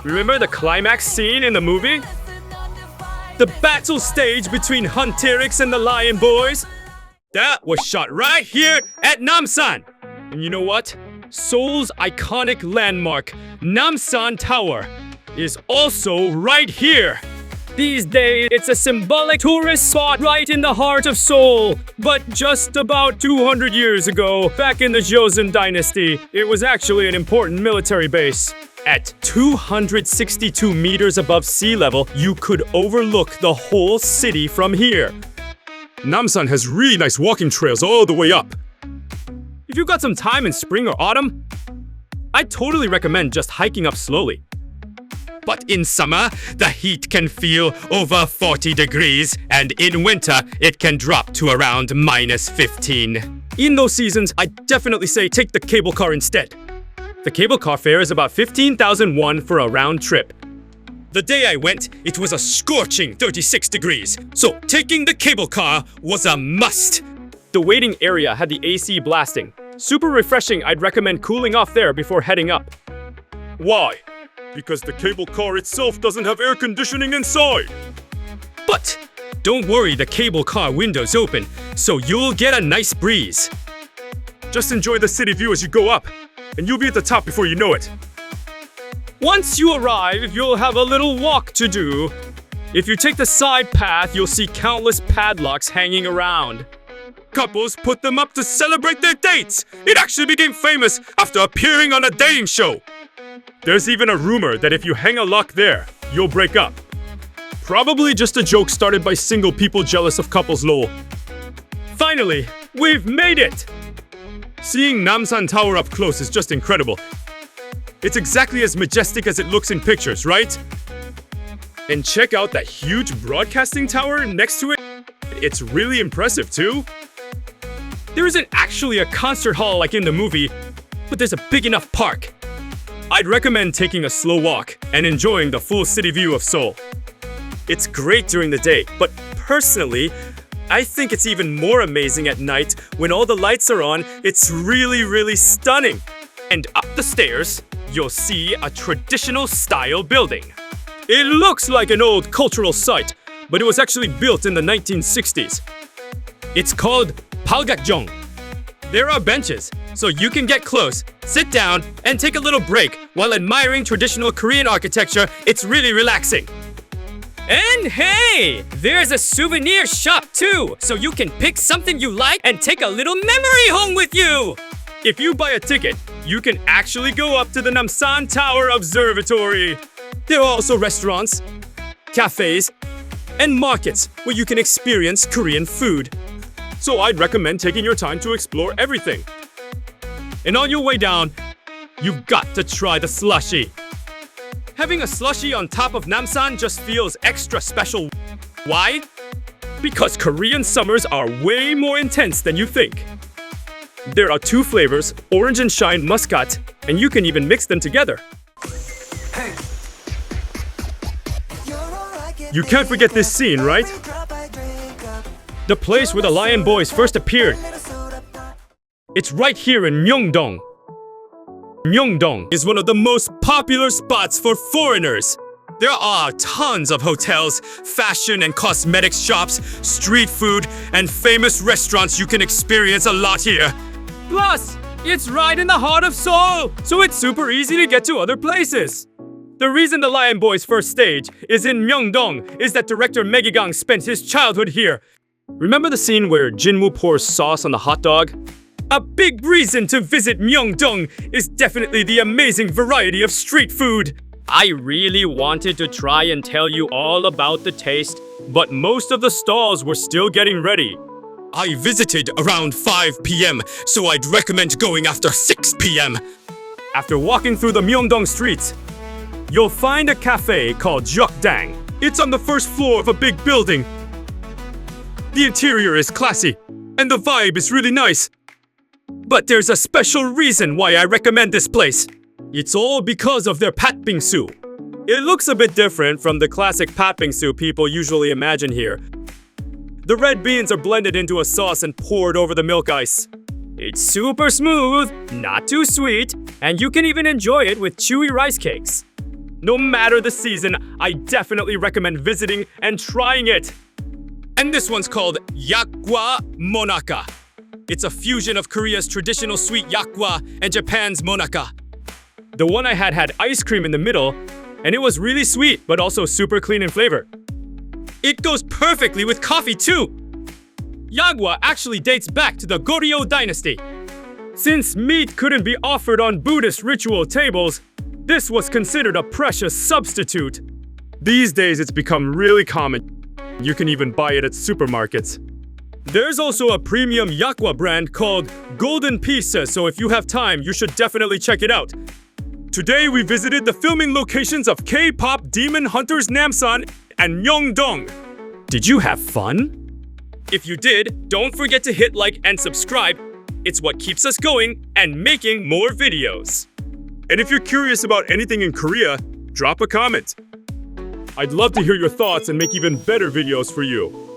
Remember the climax scene in the movie? The battle stage between Hunterix and the Lion Boys? That was shot right here at Namsan. And you know what? Seoul's iconic landmark, Namsan Tower, is also right here. These days, it's a symbolic tourist spot right in the heart of Seoul. But just about 200 years ago, back in the Joseon dynasty, it was actually an important military base. At 262 meters above sea level, you could overlook the whole city from here. Namsan has really nice walking trails all the way up. If you've got some time in spring or autumn, I'd totally recommend just hiking up slowly. But in summer, the heat can feel over 40 degrees, and in winter, it can drop to around -15. In those seasons, I'd definitely say take the cable car instead. The cable car fare is about 15,000 won for a round trip. The day I went, it was a scorching 36 degrees, so taking the cable car was a must. The waiting area had the AC blasting. Super refreshing. I'd recommend cooling off there before heading up. Why? Because the cable car itself doesn't have air conditioning inside. But don't worry, the cable car window's open, so you'll get a nice breeze. Just enjoy the city view as you go up, and you'll be at the top before you know it. Once you arrive, you'll have a little walk to do. If you take the side path, you'll see countless padlocks hanging around. Couples put them up to celebrate their dates. It actually became famous after appearing on a dating show. There's even a rumor that if you hang a lock there, you'll break up. Probably just a joke started by single people jealous of couples lol. Finally, we've made it! Seeing Namsan Tower up close is just incredible. It's exactly as majestic as it looks in pictures, right? And check out that huge broadcasting tower next to it. It's really impressive too. There isn't actually a concert hall like in the movie, but there's a big enough park. I'd recommend taking a slow walk and enjoying the full city view of Seoul. It's great during the day, but personally, I think it's even more amazing at night when all the lights are on. It's really stunning. And up the stairs, you'll see a traditional style building. It looks like an old cultural site, but it was actually built in the 1960s. It's called Palgakjong. There are benches, so you can get close, sit down, and take a little break while admiring traditional Korean architecture. It's really relaxing. And hey, there's a souvenir shop too, so you can pick something you like and take a little memory home with you. If you buy a ticket, you can actually go up to the Namsan Tower Observatory. There are also restaurants, cafes, and markets where you can experience Korean food. So I'd recommend taking your time to explore everything. And on your way down, you've got to try the slushie. Having a slushie on top of Namsan just feels extra special. Why? Because Korean summers are way more intense than you think. There are 2 flavors, orange and shine muscat, and you can even mix them together. You can't forget this scene, right? The place where the Lion Boys first appeared. It's right here in Myeongdong. Myeongdong is one of the most popular spots for foreigners. There are tons of hotels, fashion and cosmetics shops, street food, and famous restaurants. You can experience a lot here. Plus, it's right in the heart of Seoul, so it's super easy to get to other places. The reason the Lion Boys' first stage is in Myeongdong is that director Maegang spent his childhood here. Remember the scene where Jin-woo pours sauce on the hot dog? A big reason to visit Myeongdong is definitely the amazing variety of street food. I really wanted to try and tell you all about the taste, but most of the stalls were still getting ready. I visited around 5 p.m., so I'd recommend going after 6 p.m. After walking through the Myeongdong streets, you'll find a cafe called Jeokdang. It's on the first floor of a big building. The interior is classy, and the vibe is really nice. But there's a special reason why I recommend this place. It's all because of their patbingsu. It looks a bit different from the classic patbingsu people usually imagine here. The red beans are blended into a sauce and poured over the milk ice. It's super smooth, not too sweet, and you can even enjoy it with chewy rice cakes. No matter the season, I definitely recommend visiting and trying it. And this one's called yakgwa monaka. It's a fusion of Korea's traditional sweet yakgwa and Japan's monaka. The one I had ice cream in the middle, and it was really sweet, but also super clean in flavor. It goes perfectly with coffee too. Yakgwa actually dates back to the Goryeo dynasty. Since meat couldn't be offered on Buddhist ritual tables, this was considered a precious substitute. These days, it's become really common. You can even buy it at supermarkets. There's also a premium yakgwa brand called Golden Pieces, so if you have time, you should definitely check it out. Today, we visited the filming locations of K-pop Demon Hunters Namsan and Myeongdong. Did you have fun? If you did, don't forget to hit like and subscribe. It's what keeps us going and making more videos. And if you're curious about anything in Korea, drop a comment. I'd love to hear your thoughts and make even better videos for you.